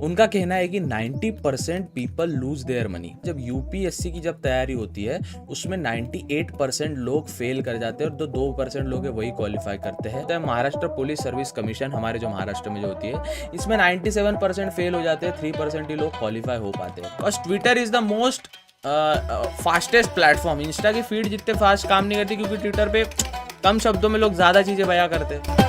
उनका कहना है कि 90% पीपल लूज देयर मनी। जब यूपीएससी की जब तैयारी होती है उसमें 98% लोग फेल कर जाते हैं और जो 2% लोग है वही क्वालिफाई करते हैं। तो महाराष्ट्र पुलिस सर्विस कमीशन हमारे जो महाराष्ट्र में जो होती है इसमें 97% फेल हो जाते हैं, 3% ही लोग क्वालिफाई हो पाते हैं। बस Twitter is the most fastest platform. Insta की फीड जितने फास्ट काम नहीं करती क्योंकि ट्विटर पे कम शब्दों में लोग ज्यादा चीजें बयां करते हैं।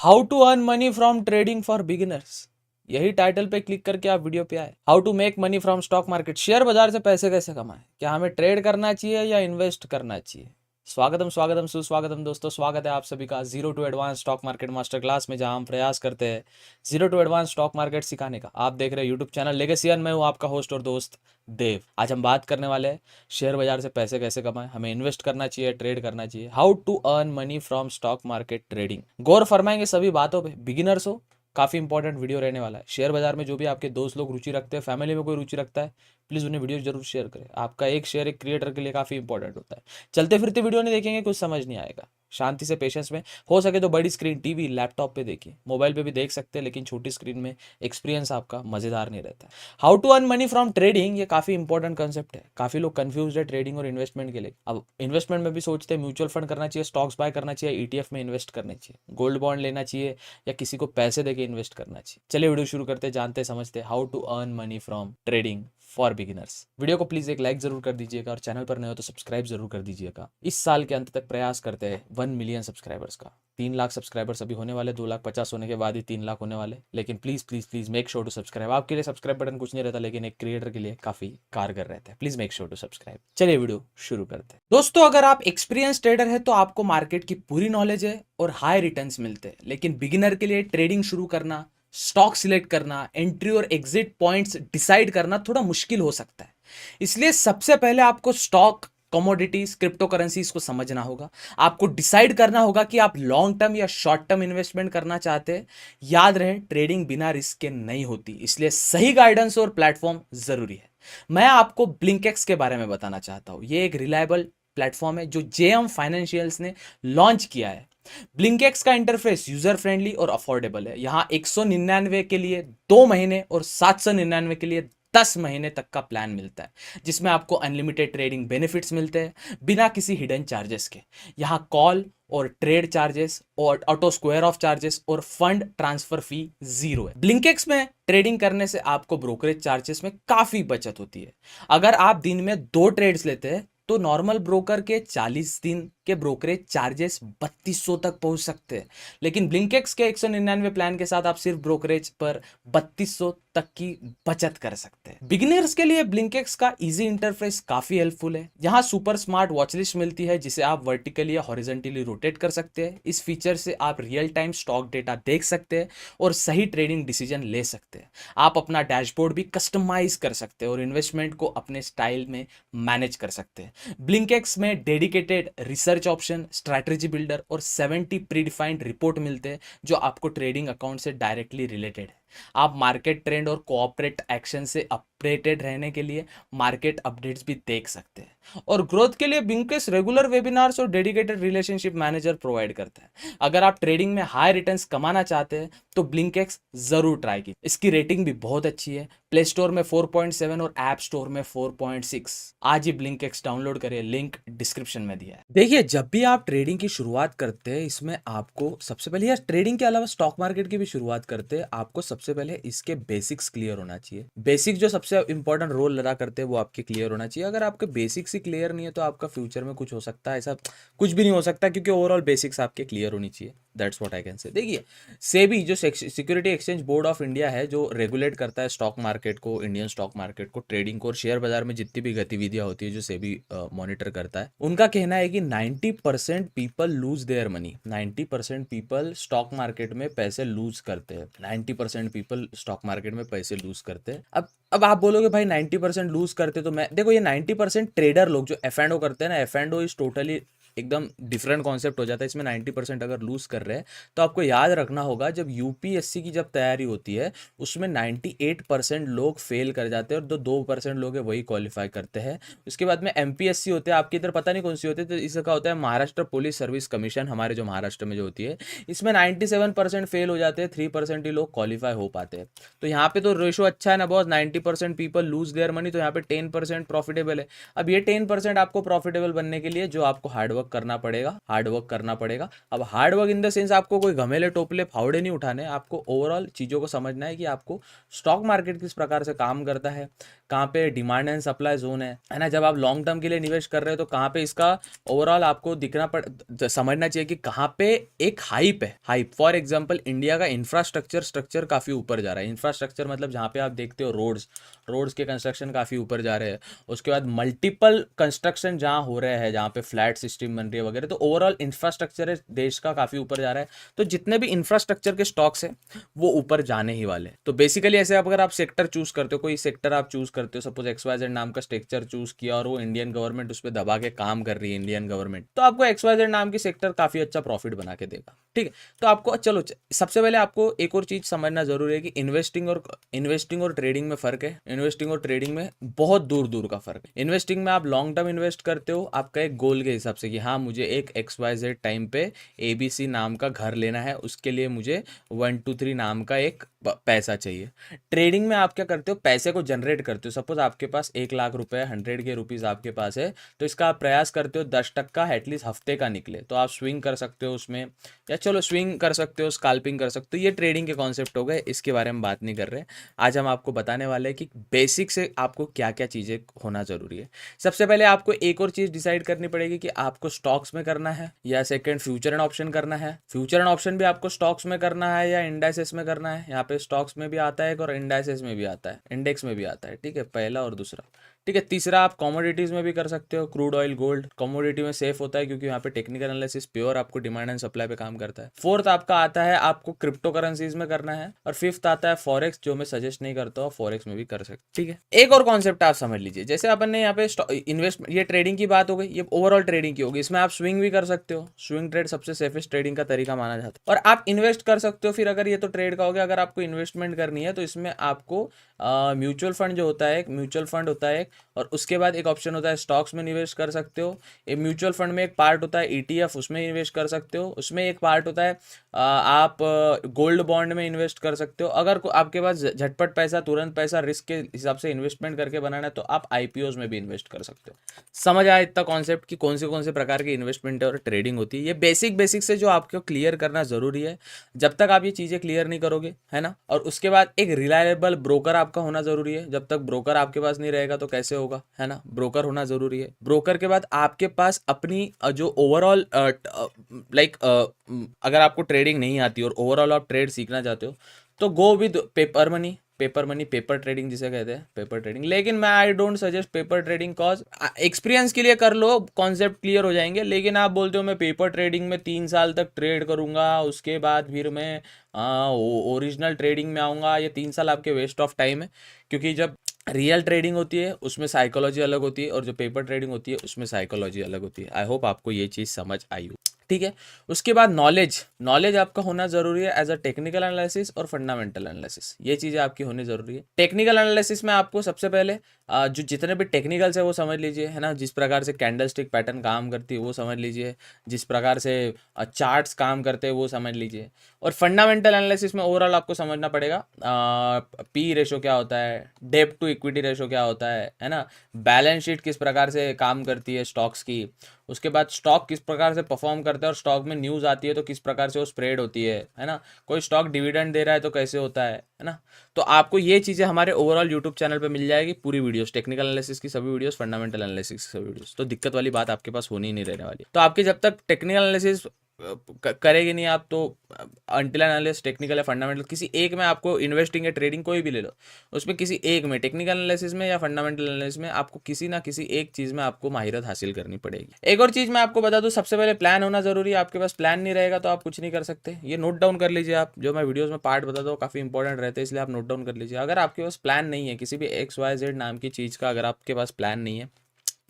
How to earn money from trading for beginners, यही टाइटल पे क्लिक करके आप वीडियो पे आए। How to make money from stock market, share बाजार से पैसे कैसे कमाएं, क्या हमें ट्रेड करना चाहिए या इन्वेस्ट करना चाहिए। स्वागतम स्वागतम सुस्वागतम दोस्तों, स्वागत है आप सभी का zero to advance stock market master class में, जहां हम प्रयास करते हैं zero to advance stock market सिखाने का। आप देख रहे हैं यूट्यूब चैनल लेगेसी अर्न, मैं हूं आपका होस्ट और दोस्त देव। आज हम बात करने वाले हैं शेयर बाजार से पैसे कैसे कमाएं, हमें इन्वेस्ट करना चाहिए, ट्रेड करना चाहिए। How to earn money from stock market trading, गौर फरमाएंगे सभी बातों पे। बिगिनर्स हो, काफी इंपॉर्टेंट वीडियो रहने वाला है। शेयर बाजार में जो भी आपके दोस्त लोग रुचि रखते हैं, फैमिली में कोई रुचि रखता है, प्लीज उन्हें वीडियो जरूर शेयर करें। आपका एक शेयर एक क्रिएटर के लिए काफी इंपॉर्टेंट होता है। चलते फिरते वीडियो नहीं देखेंगे, कुछ समझ नहीं आएगा। शांति से पेशेंस में, हो सके तो बड़ी स्क्रीन टीवी लैपटॉप पे देखिए, मोबाइल पे भी देख सकते हैं, लेकिन छोटी स्क्रीन में एक्सपीरियंस आपका मजेदार नहीं रहता है। How to earn money from trading, ये काफी इंपॉर्टेंट कंसेप्ट है। काफी लोग कंफ्यूज है ट्रेडिंग और इन्वेस्टमेंट के लिए। अब इन्वेस्टमेंट में भी सोचते हैं म्यूचुअल फंड करना चाहिए, स्टॉक्स बाय करना चाहिए, ईटीएफ में इन्वेस्ट करना चाहिए, गोल्ड बॉन्ड लेना चाहिए या किसी को पैसे देके इन्वेस्ट करना चाहिए। चलिए वीडियो शुरू करते, जानते समझते how to earn money from trading for beginners. Video को प्लीज एक लाइक जरूर कर दीजिएगा और चैनल पर नए हो तो सब्सक्राइब जरूर कर दीजिएगा। इस साल के अंत तक प्रयास करते हैं 1 मिलियन सब्सक्राइबर्स का। 3 लाख सब्सक्राइबर्स अभी होने वाले, 2,50,000 होने के बाद ही 3 लाख होने वाले। लेकिन please please please make sure to subscribe. आपके लिए सब्सक्राइब बटन कुछ नहीं रहता, लेकिन एक क्रिएटर के लिए काफी कारगर रहता है। Please make sure to subscribe. चलिए वीडियो शुरू करते हैं। दोस्तों, अगर आप एक्सपीरियंस ट्रेडर है तो आपको मार्केट की पूरी नॉलेज है और हाई रिटर्न्स मिलते हैं। लेकिन बिगिनर के लिए ट्रेडिंग शुरू करना, स्टॉक सिलेक्ट करना, एंट्री और एग्जिट पॉइंट्स डिसाइड करना थोड़ा मुश्किल हो सकता है। इसलिए सबसे पहले आपको स्टॉक, कमोडिटीज, क्रिप्टो करेंसीज को समझना होगा। आपको डिसाइड करना होगा कि आप लॉन्ग टर्म या शॉर्ट टर्म इन्वेस्टमेंट करना चाहते हैं। याद रहे, ट्रेडिंग बिना रिस्क के नहीं होती, इसलिए सही गाइडेंस और प्लेटफॉर्म जरूरी है। मैं आपको ब्लिंकएक्स के बारे में बताना चाहता हूं। यह एक रिलायबल प्लेटफॉर्म है जो जेएम फाइनेंशियल्स ने लॉन्च किया है। ब्लिंकएक्स का इंटरफेस यूजर फ्रेंडली और अफोर्डेबल है। यहां 199 के लिए 2 महीने और 799 के लिए 10 महीने तक का प्लान मिलता है, जिसमें आपको अनलिमिटेड ट्रेडिंग बेनिफिट्स मिलते हैं बिना किसी हिडन चार्जेस के। यहां कॉल और ट्रेड चार्जेस और ऑटो स्क्वायर ऑफ चार्जेस और फंड ट्रांसफर फी 0 है। ब्लिंकएक्स में ट्रेडिंग करने से आपको ब्रोकरेज चार्जेस में काफी बचत होती है। अगर आप दिन में 2 ट्रेड्स लेते हैं तो नॉर्मल ब्रोकर के 40 दिन के ब्रोकरेज चार्जेस 3200 तक पहुंच सकते हैं। लेकिन ब्लिंकएक्स के 199 प्लान के साथ आप सिर्फ ब्रोकरेज पर 3200 तक की बचत कर सकते हैं। बिगिनर्स के लिए ब्लिंकएक्स का इजी इंटरफेस काफी हेल्पफुल है। यहाँ सुपर स्मार्ट वॉच लिस्ट मिलती है जिसे आप वर्टिकली या हॉरिजॉन्टली रोटेट कर सकते हैं। इस फीचर से आप रियल टाइम स्टॉक डेटा देख सकते हैं और सही ट्रेडिंग डिसीजन ले सकते हैं। आप अपना डैशबोर्ड भी कस्टमाइज कर सकते हैं और इन्वेस्टमेंट को अपने स्टाइल में मैनेज कर सकते हैं। ब्लिंकएक्स में dedicated research option, strategy builder और 70 प्रीडिफाइंड रिपोर्ट मिलते हैं जो आपको ट्रेडिंग अकाउंट से डायरेक्टली रिलेटेड है। आप मार्केट ट्रेंड और कोऑपरेट एक्शन से अपडेटेड रहने के लिए मार्केट अपडेट्स भी देख सकते हैं। और ग्रोथ के लिए ब्लिंकएक्स रेगुलर वेबिनार्स और डेडिकेटेड रिलेशनशिप मैनेजर प्रोवाइड करता है। अगर आप ट्रेडिंग में हाई रिटर्न्स कमाना चाहते हैं तो ब्लिंकएक्स जरूर ट्राई कीजिए। इसकी रेटिंग भी बहुत अच्छी है, प्ले स्टोर में 4.7 और ऐप स्टोर में 4.6। आज ही ब्लिंकएक्स डाउनलोड करिए, लिंक डिस्क्रिप्शन में दिया है। देखिए, जब भी आप ट्रेडिंग की शुरुआत करते हैं, इसमें आपको सबसे पहले, या ट्रेडिंग के अलावा स्टॉक मार्केट की भी शुरुआत करते हैं, आपको सबसे पहले इसके बेसिक्स क्लियर होना चाहिए। बेसिक जो सबसे इंपॉर्टेंट रोल अदा करते हैं वो आपके क्लियर होना चाहिए। अगर आपके बेसिक्स ही क्लियर नहीं है तो आपका फ्यूचर में कुछ हो सकता है, ऐसा कुछ भी नहीं हो सकता, क्योंकि ओवरऑल बेसिक्स आपके क्लियर होनी चाहिए। That's what I can say. देखिए, सेबी जो security exchange board of India है, जो रेगुलेट करता है स्टॉक मार्केट को, इंडियन स्टॉक मार्केट को, ट्रेडिंग को और शेयर बाजार में जितनी भी गतिविधियां होती है जो सेबी मॉनिटर करता है, उनका कहना है कि 90% people lose their money. 90% people stock market में पैसे लूज करते हैं। 90% पीपल स्टॉक मार्केट में पैसे लूज करते हैं। अब आप बोलोगे भाई 90% लूज करते, तो मैं देखो, ये 90% ट्रेडर लोग जो एफ एंड ओ करते हैं ना, F and O is totally एकदम डिफरेंट कॉन्सेप्ट हो जाता है। इसमें 90% अगर लूज कर रहे हैं तो आपको याद रखना होगा, जब यूपीएससी की जब तैयारी होती है उसमें 98% लोग फेल कर जाते हैं और 2% लोग है वही क्वालिफाई करते हैं। उसके बाद में एमपीएससी होते हैं, आपकी इधर पता नहीं कौन सी होती है, तो इसका होता है महाराष्ट्र पुलिस सर्विस कमीशन, हमारे जो महाराष्ट्र में जो होती है। इसमें 97% फेल हो जाते हैं, 3% ही लोग क्वालिफाई हो पाते हैं। तो यहाँ पे तो रेशो अच्छा है ना boss, 90% people lose their money, तो यहाँ पे 10% प्रॉफिटेबल है। अब ये 10% आपको प्रॉफिटेबल बनने के लिए जो आपको हार्डवर्क करना पड़ेगा, हार्डवर्क करना पड़ेगा। अब हार्डवर्क इन द सेंस आपको कोई घमेले टोपले फावड़े नहीं उठाने, आपको ओवरऑल चीज़ों को समझना है कि आपको स्टॉक मार्केट किस प्रकार से काम करता है, कहाँ पे डिमांड एंड सप्लाई जोन है ना। जब आप लॉन्ग टर्म के लिए निवेश कर रहे हो तो कहाँ पे इसका ओवरऑल आपको समझना चाहिए कि कहाँ पे एक हाइप है। हाइप फॉर एग्जांपल इंडिया का इंफ्रास्ट्रक्चर स्ट्रक्चर काफ़ी ऊपर जा रहा है। इंफ्रास्ट्रक्चर मतलब जहाँ पे आप देखते हो रोड्स के कंस्ट्रक्शन काफ़ी ऊपर जा रहे हैं। उसके बाद मल्टीपल कंस्ट्रक्शन जहाँ हो रहे हैं, जहाँ पे फ्लैट सिस्टम बन रही है वगैरह, तो ओवरऑल इंफ्रास्ट्रक्चर देश का काफ़ी ऊपर जा रहा है। तो जितने भी इंफ्रास्ट्रक्चर के स्टॉक्स हैं वो ऊपर जाने ही वाले। तो बेसिकली ऐसे अगर आप सेक्टर चूज करते हो, कोई सेक्टर आप चूज करते हो, सपोज XYZ नाम का सेक्टर चूज किया और वो इंडियन गवर्नमेंट उस पर दबा के काम कर रही है, इंडियन गवर्नमेंट, तो आपको XYZ नाम की सेक्टर काफी अच्छा प्रॉफिट बना के देगा। ठीक है, तो आपको चलो सबसे पहले आपको एक और चीज समझना जरूरी है कि इन्वेस्टिंग और ट्रेडिंग में फर्क है। इन्वेस्टिंग और ट्रेडिंग में बहुत दूर दूर का फर्क है। इन्वेस्टिंग में आप लॉन्ग टर्म इन्वेस्ट करते हो आपका एक गोल के हिसाब से कि हाँ मुझे एक XYZ टाइम पे ABC नाम का घर लेना है, उसके लिए मुझे 123 नाम का एक पैसा चाहिए। ट्रेडिंग में आप क्या करते हो, पैसे को जनरेट करते हो। सपोज आपके पास 1 लाख रुपए 100K रुपीज आपके पास है, तो इसका आप प्रयास करते हो 10% एटलीस्ट हफ्ते का निकले, तो आप स्विंग कर सकते हो उसमें, या चलो स्विंग कर सकते हो, स्काल्पिंग कर सकते हो। ये ट्रेडिंग के कॉन्सेप्ट हो गए, इसके बारे में बात नहीं कर रहे। आज हम आपको बताने वाले हैं कि बेसिक से आपको क्या क्या चीज़ें होना जरूरी है। सबसे पहले आपको एक और चीज़ डिसाइड करनी पड़ेगी कि आपको स्टॉक्स में करना है या सेकंड फ्यूचर एंड ऑप्शन करना है। फ्यूचर एंड ऑप्शन भी आपको स्टॉक्स में करना है या इंडाइसेस में करना है। यहाँ पे स्टॉक्स में भी आता है और इंडाइसेस में भी आता है, इंडेक्स में भी आता है। ठीक है, पहला और दूसरा। ठीक है, तीसरा आप कमोडिटीज में भी कर सकते हो, क्रूड ऑयल गोल्ड। कमोडिटी में सेफ होता है क्योंकि यहाँ पे टेक्निकल एनालिसिस प्योर आपको डिमांड एंड सप्लाई पे काम करता है। फोर्थ आपका आता है आपको क्रिप्टो करेंसीज में करना है, और फिफ्थ आता है फॉरेक्स, जो मैं सजेस्ट नहीं करता हूँ, फॉरेक्स में भी कर सकते। ठीक है, एक और कॉन्सेप्ट आप समझ लीजिए, जैसे अपन ने यहाँ पे इन्वेस्टमेंट, ये ट्रेडिंग की बात हो गई, ये ओवरऑल ट्रेडिंग की होगी। इसमें आप स्विंग भी कर सकते हो, स्विंग ट्रेड सबसे सेफेस्ट ट्रेडिंग का तरीका माना जाता है, और आप इन्वेस्ट कर सकते हो। फिर अगर ये तो ट्रेड का हो गया, अगर आपको इन्वेस्टमेंट करनी है तो इसमें आपको म्यूचुअल फंड जो होता है, म्यूचुअल फंड होता है, और उसके बाद एक ऑप्शन होता है स्टॉक्स में निवेश कर सकते हो। ये म्यूचुअल फंड में एक पार्ट होता है ETF, उसमें इन्वेस्ट कर सकते हो। उसमें एक पार्ट होता है आप गोल्ड बॉन्ड में इन्वेस्ट कर सकते हो। अगर आपके पास झटपट पैसा, तुरंत पैसा, रिस्क के हिसाब से इन्वेस्टमेंट करके बनाना है तो आप IPOs में भी इन्वेस्ट कर सकते हो। समझ आया इतना कॉन्सेप्ट कि कौन से प्रकार की इन्वेस्टमेंट और ट्रेडिंग होती है। ये बेसिक से जो आपको क्लियर करना जरूरी है। जब तक आप ये चीज़ें क्लियर नहीं करोगे, है ना, और उसके बाद एक रिलायबल ब्रोकर आपका होना जरूरी है। जब तक ब्रोकर आपके पास नहीं रहेगा तो कैसे होगा, है ना, ब्रोकर होना जरूरी है। ब्रोकर के बाद आपके पास अपनी जो ओवरऑल लाइक अगर आपको ट्रेडिंग नहीं आती और ओवरऑल आप ट्रेड सीखना चाहते हो तो गो विद पेपर ट्रेडिंग जिसे कहते हैं, पेपर ट्रेडिंग। लेकिन मैं I don't suggest paper trading, cause experience के लिए कर लो, कॉन्सेप्ट क्लियर हो जाएंगे। लेकिन आप बोलते हो मैं पेपर ट्रेडिंग में 3 साल तक ट्रेड करूंगा, उसके बाद फिर मैं ओरिजिनल ट्रेडिंग में आऊँगा, ये 3 साल आपके वेस्ट ऑफ टाइम है। क्योंकि जब रियल ट्रेडिंग होती है उसमें साइकोलॉजी अलग होती है, और जो पेपर ट्रेडिंग होती है उसमें साइकोलॉजी अलग होती है। आई होप आपको ये चीज़ समझ आई हो। ठीक है, उसके बाद नॉलेज आपका होना जरूरी है एज अ टेक्निकल एनालिसिस और फंडामेंटल एनालिसिस। ये चीज़ें आपकी होनी जरूरी है। टेक्निकल एनालिसिस में आपको सबसे पहले जो जितने भी टेक्निकल्स है वो समझ लीजिए, है ना, जिस प्रकार से कैंडलस्टिक पैटर्न काम करती है वो समझ लीजिए, जिस प्रकार से चार्ट्स काम करते हैं वो समझ लीजिए। और फंडामेंटल एनालिसिस में ओवरऑल आपको समझना पड़ेगा P रेशो क्या होता है, डेब्ट टू इक्विटी रेशो क्या होता है ना, बैलेंस शीट किस प्रकार से काम करती है स्टॉक्स की, उसके बाद स्टॉक किस प्रकार से परफॉर्म करता है, और स्टॉक में न्यूज़ आती है तो किस प्रकार से वो स्प्रेड होती है ना, कोई स्टॉक डिविडेंड दे रहा है तो कैसे होता है ना। तो आपको ये चीज़ें हमारे ओवरऑल यूट्यूब चैनल पे मिल जाएगी, पूरी वीडियोस, टेक्निकल एनालिसिस की सभी वीडियोस, फंडामेंटल एनालिसिस की सभी वीडियोस। तो दिक्कत वाली बात आपके पास होनी ही नहीं रहने वाली। तो आपके जब तक टेक्निकल एनालिसिस करेगी नहीं आप, तो अंटिल एनालिसिस, टेक्निकल या फंडामेंटल, किसी एक में आपको इन्वेस्टिंग या ट्रेडिंग कोई भी ले लो, उसमें किसी एक में, टेक्निकल एनालिसिस में या फंडामेंटल एनालिसिस में, आपको किसी ना किसी एक चीज़ में आपको माहिरत हासिल करनी पड़ेगी। एक और चीज़ मैं आपको बता दूं, सबसे पहले प्लान होना जरूरी है। आपके पास प्लान नहीं रहेगा तो आप कुछ नहीं कर सकते। ये नोट डाउन कर लीजिए आप, जो मैं वीडियोज़ में पार्ट बताता हूँ काफ़ी इंपॉर्टेंट रहते हैं, इसलिए आप नोट डाउन कर लीजिए। अगर आपके पास प्लान नहीं है, किसी भी XYZ नाम की चीज़ का अगर आपके पास प्लान नहीं है,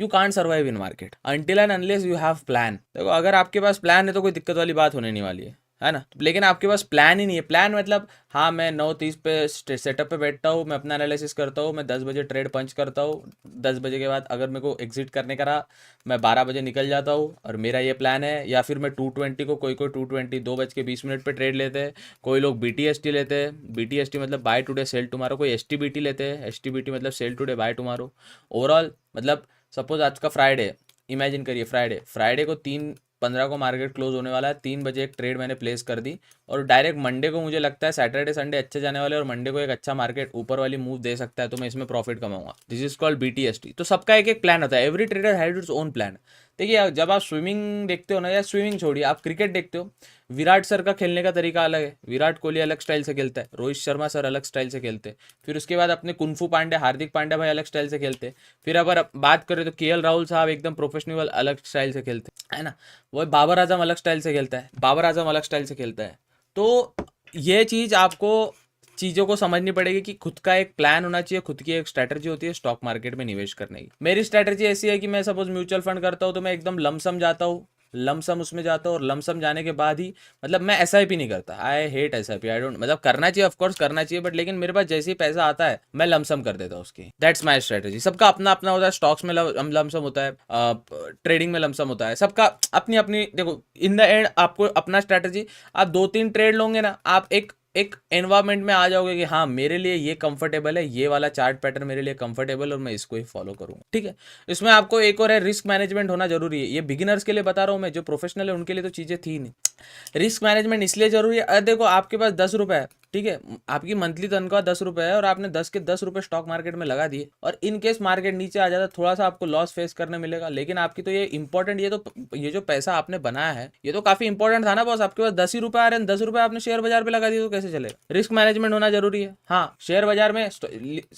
you can't survive in market until and unless you have plan. देखो अगर आपके पास प्लान है तो कोई दिक्कत वाली बात होने नहीं वाली है ना। लेकिन आपके पास प्लान ही नहीं है। प्लान मतलब हाँ मैं 9:30 पे सेटअप पे बैठता हूँ, मैं अपना एनालिसिस करता हूँ, मैं 10 बजे ट्रेड पंच करता हूँ, 10 बजे के बाद अगर मेरे को एग्जिट करने का रहा मैं 12 बजे निकल जाता हूँ और मेरा ये प्लान है। या फिर मैं 2:20 को, कोई 2:20 2:20 पे ट्रेड लेते हैं, कोई लोग BTST लेते हैं। BTST मतलब बाय टुडे सेल टुमारो, कोई STBT लेते हैं, STBT मतलब sell today buy tomorrow. Overall मतलब सपोज आज का फ्राइडे, इमेजिन करिए फ्राइडे को 3:15 को मार्केट क्लोज होने वाला है, 3 बजे एक ट्रेड मैंने प्लेस कर दी और डायरेक्ट मंडे को मुझे लगता है सैटरडे संडे अच्छे जाने वाले और मंडे को एक अच्छा मार्केट ऊपर वाली मूव दे सकता है तो मैं इसमें प्रॉफिट कमाऊंगा। This is called BTST। तो सबका एक एक प्लान होता है, every trader has its own plan. देखिए जब आप स्विमिंग देखते हो ना, या स्विमिंग छोड़िए आप क्रिकेट देखते हो, विराट सर का खेलने का तरीका अलग है। विराट कोहली अलग स्टाइल से खेलता है, रोहित शर्मा सर अलग स्टाइल से खेलते हैं, फिर उसके बाद अपने कुंफू पांडे, हार्दिक पांड्या भाई अलग स्टाइल से खेलते हैं, फिर अगर बात करें तो KL राहुल साहब एकदम प्रोफेशनल अलग स्टाइल से खेलते हैं, है ना। वो बाबर आजम अलग स्टाइल से खेलता है, तो ये चीज़ आपको चीज़ों को समझनी पड़ेगी कि खुद का एक प्लान होना चाहिए, खुद की एक स्ट्रैटेजी होती है स्टॉक मार्केट में निवेश करने की। मेरी स्ट्रैटेजी ऐसी है कि मैं सपोज म्यूचुअल फंड करता हूँ तो मैं एकदम लमसम जाता हूँ, लमसम उसमें जाता हूँ और लमसम जाने के बाद ही मतलब मैं SIP नहीं करता। I hate SIP, I don't, मतलब करना चाहिए ऑफकोर्स करना चाहिए, बट लेकिन मेरे पास जैसे ही पैसा आता है मैं लमसम कर देता हूँ उसकी। That's my strategy. सबका अपना अपना होता है, स्टॉक्स में लमसम होता है, ट्रेडिंग में लमसम होता है, सबका अपनी अपनी। देखो इन द एंड आपको अपना स्ट्रेटेजी, आप 2-3 ट्रेड लोगे ना, आप एक एनवायरमेंट में आ जाओगे कि हाँ मेरे लिए ये कंफर्टेबल है, ये वाला चार्ट पैटर्न मेरे लिए कंफर्टेबल और मैं इसको ही फॉलो करूंगा, ठीक है। इसमें आपको एक और है, रिस्क मैनेजमेंट होना जरूरी है। ये बिगिनर्स के लिए बता रहा हूँ मैं, जो प्रोफेशनल है उनके लिए तो चीज़ें थी नहीं। रिस्क मैनेजमेंट इसलिए जरूरी है, अरे देखो आपके पास 10 रुपए है, ठीक है, आपकी मंथली तनख्वाह 10 रुपए है और आपने 10 के 10 रुपए स्टॉक मार्केट में लगा दिए और इन केस मार्केट नीचे आ जाता थोड़ा सा आपको लॉस फेस करने मिलेगा, लेकिन आपकी तो ये इंपॉर्टेंट, ये जो पैसा आपने बनाया है ये तो काफी इंपॉर्टेंट था ना बॉस। आपके पास 10 ही रुपए आ रहे हैं, 10 रुपए आपने शेयर बाजार पे लगा दिए तो कैसे चलेगा। रिस्क मैनेजमेंट होना जरूरी है। हाँ शेयर बाजार में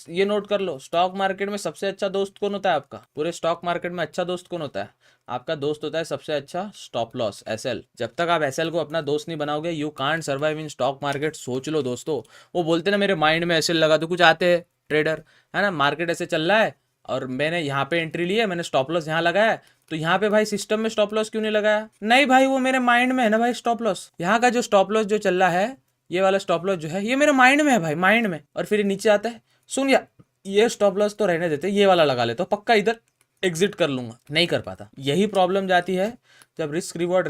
ये नोट कर लो, स्टॉक मार्केट में सबसे अच्छा दोस्त कौन होता है आपका, पूरे स्टॉक मार्केट में अच्छा दोस्त कौन होता है आपका, दोस्त होता है सबसे अच्छा स्टॉप लॉस, SL। जब तक आप SL को अपना दोस्त नहीं बनाओगे you can't survive in stock market. सोच लो दोस्तों, वो बोलते ना मेरे माइंड में SL लगा, तो कुछ आते हैं ट्रेडर, है ना, मार्केट ऐसे चल रहा है और मैंने यहाँ पे एंट्री ली है, मैंने स्टॉप लॉस यहाँ लगाया है, तो यहाँ पे भाई सिस्टम में स्टॉप लॉस क्यों नहीं लगाया। नहीं भाई वो मेरे माइंड में है ना भाई स्टॉप लॉस, यहाँ का जो स्टॉप लॉस जो चल रहा है, ये वाला स्टॉप लॉस जो है ये मेरे माइंड में है भाई, माइंड में। और फिर नीचे आता है, सुन यार ये स्टॉप लॉस तो रहने देते, ये वाला लगा लेता हूँ, पक्का इधर एग्जिट कर लूंगा, नहीं कर पाता। यही प्रॉब्लम जाती है जब रिस्क रिवॉर्ड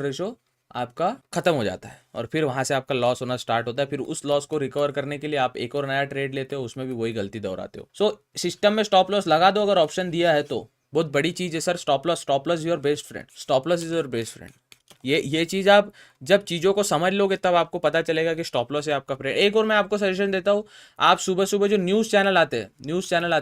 रेशो आपका खत्म हो जाता है और फिर वहां से आपका लॉस होना स्टार्ट होता है। फिर उस लॉस को रिकवर करने के लिए आप एक और नया ट्रेड लेते हो, उसमें भी वही गलती दोहराते हो। सो सिस्टम में स्टॉप लॉस लगा दो अगर ऑप्शन दिया है तो, बहुत बड़ी चीज है sir stop loss your best friend, stop loss is your best friend. ये चीज़ आप जब चीज़ों को समझ लोगे तब आपको पता चलेगा कि स्टॉप लॉस है आपका फ्रेंड। एक और मैं आपको सजेशन देता हूँ, आप सुबह सुबह जो न्यूज़ चैनल आते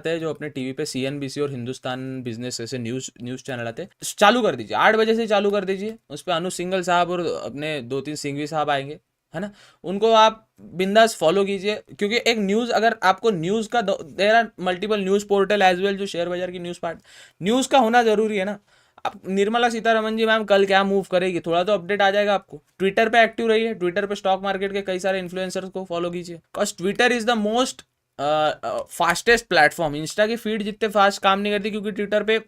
हैं जो अपने टीवी पे CNBC और हिंदुस्तान बिजनेस ऐसे न्यूज़ चैनल आते हैं, चालू कर दीजिए, 8 बजे से चालू कर दीजिए। उस पर अनु सिंघल साहब और अपने 2-3 सिंघवी साहब आएंगे, है ना, उनको आप बिंदास फॉलो कीजिए। क्योंकि एक न्यूज़, अगर आपको न्यूज़ का, there are multiple news portal as well जो शेयर बाजार की न्यूज़ का होना जरूरी है ना। अब निर्मला सीतारमण जी मैम कल क्या मूव करेगी, थोड़ा तो अपडेट आ जाएगा आपको। ट्विटर पे एक्टिव रहिए, ट्विटर पे स्टॉक मार्केट के कई सारे इन्फ्लुएंसर्स को फॉलो कीजिए, because Twitter is the most fastest platform. Insta की फीड जितने फास्ट काम नहीं करती, क्योंकि ट्विटर पे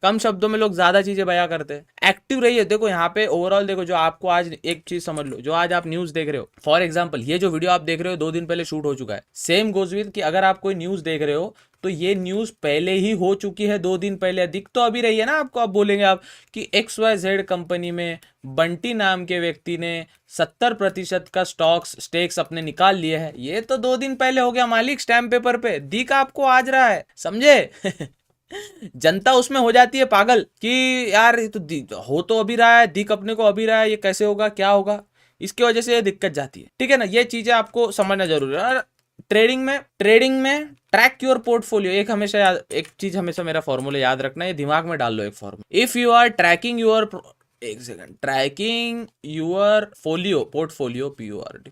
कम शब्दों में लोग ज्यादा चीजें बयां करते हैं। एक्टिव रहिए। देखो यहाँ पे ओवरऑल देखो, जो आपको आज एक चीज समझ लो, जो आज आप न्यूज देख रहे हो, फॉर एग्जांपल ये जो वीडियो आप देख रहे हो 2 दिन पहले शूट हो चुका है। सेम गोज विद कि अगर आप कोई न्यूज देख रहे हो तो ये न्यूज पहले ही हो चुकी है, 2 दिन पहले दिख तो अभी रही है ना आपको। आप बोलेंगे आप कि XYZ कंपनी में बंटी नाम के व्यक्ति ने 70% का स्टेक्स अपने निकाल लिए हैं, ये तो 2 दिन पहले हो गया मालिक, स्टैम्प पेपर पे दिख आपको आज रहा है, समझे। जनता उसमें हो जाती है पागल कि यार ये तो हो तो अभी रहा है, दिख अपने को अभी रहा है, ये कैसे होगा क्या होगा, इसकी वजह से ये दिक्कत जाती है, ठीक है ना। ये चीजें आपको समझना जरूरी है। ट्रेडिंग में ट्रैक योर पोर्टफोलियो, एक चीज हमेशा मेरा फॉर्मूला याद रखना, ये दिमाग में डाल लो एक formula. If you are tracking your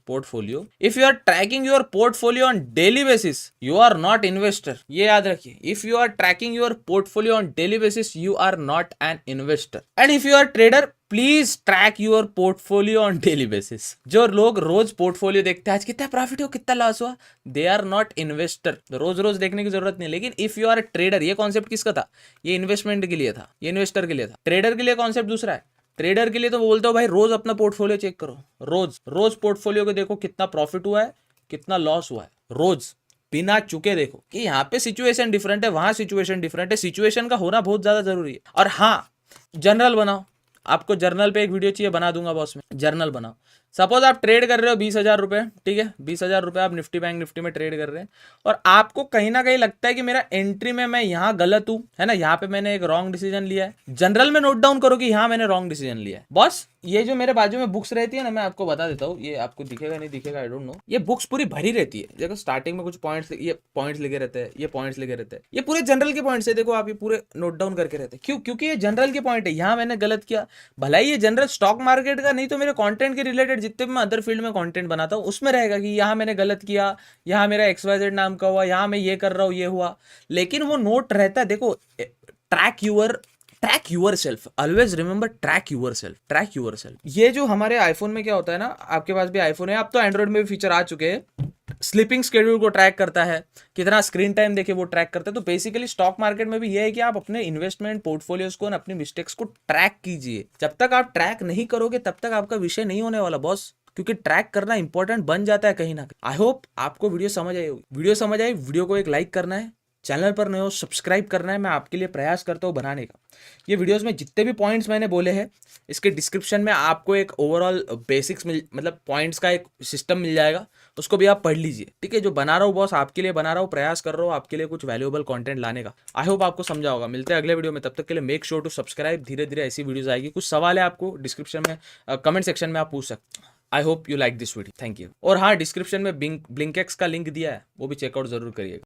portfolio, if you are tracking your portfolio on daily basis, you are not investor। ये याद रखिए, if you are tracking your portfolio on daily basis, you are not an investor। and if you are trader, please track your portfolio on daily basis. जो लोग रोज portfolio देखते हैं आज कितना profit हो कितना लॉस हुआ, दे आर नॉट इन्वेस्टर। रोज रोज देखने की जरूरत नहीं। लेकिन if you are a trader, ये कॉन्सेप्ट किसका था, ये इन्वेस्टमेंट के लिए था, ये इन्वेस्टर के लिए था। ट्रेडर के लिए कॉन्सेप्ट दूसरा है। ट्रेडर के लिए तो बोलते हो भाई रोज अपना पोर्टफोलियो चेक करो, रोज रोज पोर्टफोलियो को देखो कितना प्रॉफिट हुआ है कितना लॉस हुआ है, रोज बिना चुके देखो कि यहाँ पे सिचुएशन डिफरेंट है, वहां सिचुएशन डिफरेंट है। सिचुएशन का होना बहुत ज्यादा जरूरी है। और हाँ, जर्नल बनाओ। आपको जर्नल पे एक वीडियो चाहिए, बना दूंगा बॉस में। जर्नल बनाओ। सपोज आप ट्रेड कर रहे हो 20,000 रुपए, ठीक है, 20,000 रुपए आप निफ्टी बैंक निफ्टी में ट्रेड कर रहे हैं, और आपको कहीं ना कहीं लगता है कि मेरा एंट्री में मैं यहाँ गलत हूं, है ना, यहाँ पे मैंने एक रॉन्ग डिसीजन लिया है। जनरल में नोट डाउन करो कि यहाँ मैंने रॉन्ग डिसीजन लिया है। बॉस ये जो मेरे बाजू में बुक्स रहती है ना, मैं आपको बता देता हूँ, ये आपको दिखेगा नहीं दिखेगा आई डोंट नो, ये बुक्स पूरी भरी रहती है। देखो स्टार्टिंग में कुछ पॉइंट्स, ये पॉइंट्स लिखे रहते हैं, ये पॉइंट्स लिखे रहते हैं, ये पूरे जनरल के पॉइंट्स है। देखो आप ये पूरे नोट डाउन करके रहते हैं। क्यों? क्योंकि ये जनरल के पॉइंट है। यहाँ मैंने गलत किया, भला ही ये जनरल स्टॉक मार्केट का नहीं तो मेरे कंटेंट के रिलेटेड जितने भी मैं अदर फील्ड में कंटेंट बनाता हूँ उसमें रहेगा कि यहाँ मैंने गलत किया, यहाँ मेरा XYZ नाम का हुआ, यहाँ मैं ये कर रहा हूँ ये हुआ। लेकिन वो नोट रहता है। देखो track yourself, always remember track yourself, track yourself. ये जो हमारे आईफोन में क्या होता है ना, आपके पास भी आईफोन है, अब तो एंड्रॉइड में भी फीचर आ चुके हैं, स्लीपिंग शेड्यूल को ट्रैक करता है, कितना स्क्रीन टाइम देखे वो ट्रैक करता है। तो बेसिकली स्टॉक मार्केट में भी ये है कि आप अपने इन्वेस्टमेंट पोर्टफोलियोज को, अपनी मिस्टेक्स को ट्रैक कीजिए। जब तक आप ट्रैक नहीं करोगे तब तक आपका विषय नहीं होने वाला बॉस, क्योंकि ट्रैक करना इंपॉर्टेंट बन जाता है कहीं ना कहीं। आई होप आपको वीडियो समझ आई होगी। वीडियो समझ आई, वीडियो को एक लाइक करना है, चैनल पर नए हो सब्सक्राइब करना है। मैं आपके लिए प्रयास करता हूँ बनाने का। ये वीडियोस में जितने भी पॉइंट्स मैंने बोले हैं, इसके डिस्क्रिप्शन में आपको एक ओवरऑल बेसिक्स मतलब पॉइंट्स का एक सिस्टम मिल जाएगा, उसको भी आप पढ़ लीजिए, ठीक है। जो बना रहा हूँ बॉस आपके लिए बना रहा हूँ, प्रयास कर रहा हूँ आपके लिए कुछ वैल्यूएबल कंटेंट लाने का। आई होप आपको समझा होगा। मिलते हैं अगले वीडियो में, तब तक के लिए मेक श्योर टू सब्सक्राइब। धीरे धीरे ऐसी वीडियोस आएगी। कुछ सवाल है आपको डिस्क्रिप्शन में, कमेंट सेक्शन में आप पूछ सकते हैं। I hope you like this video, thank you. और हाँ, डिस्क्रिप्शन में ब्लिंकेक्स का लिंक दिया है, वो भी चेकआउट जरूर करिएगा।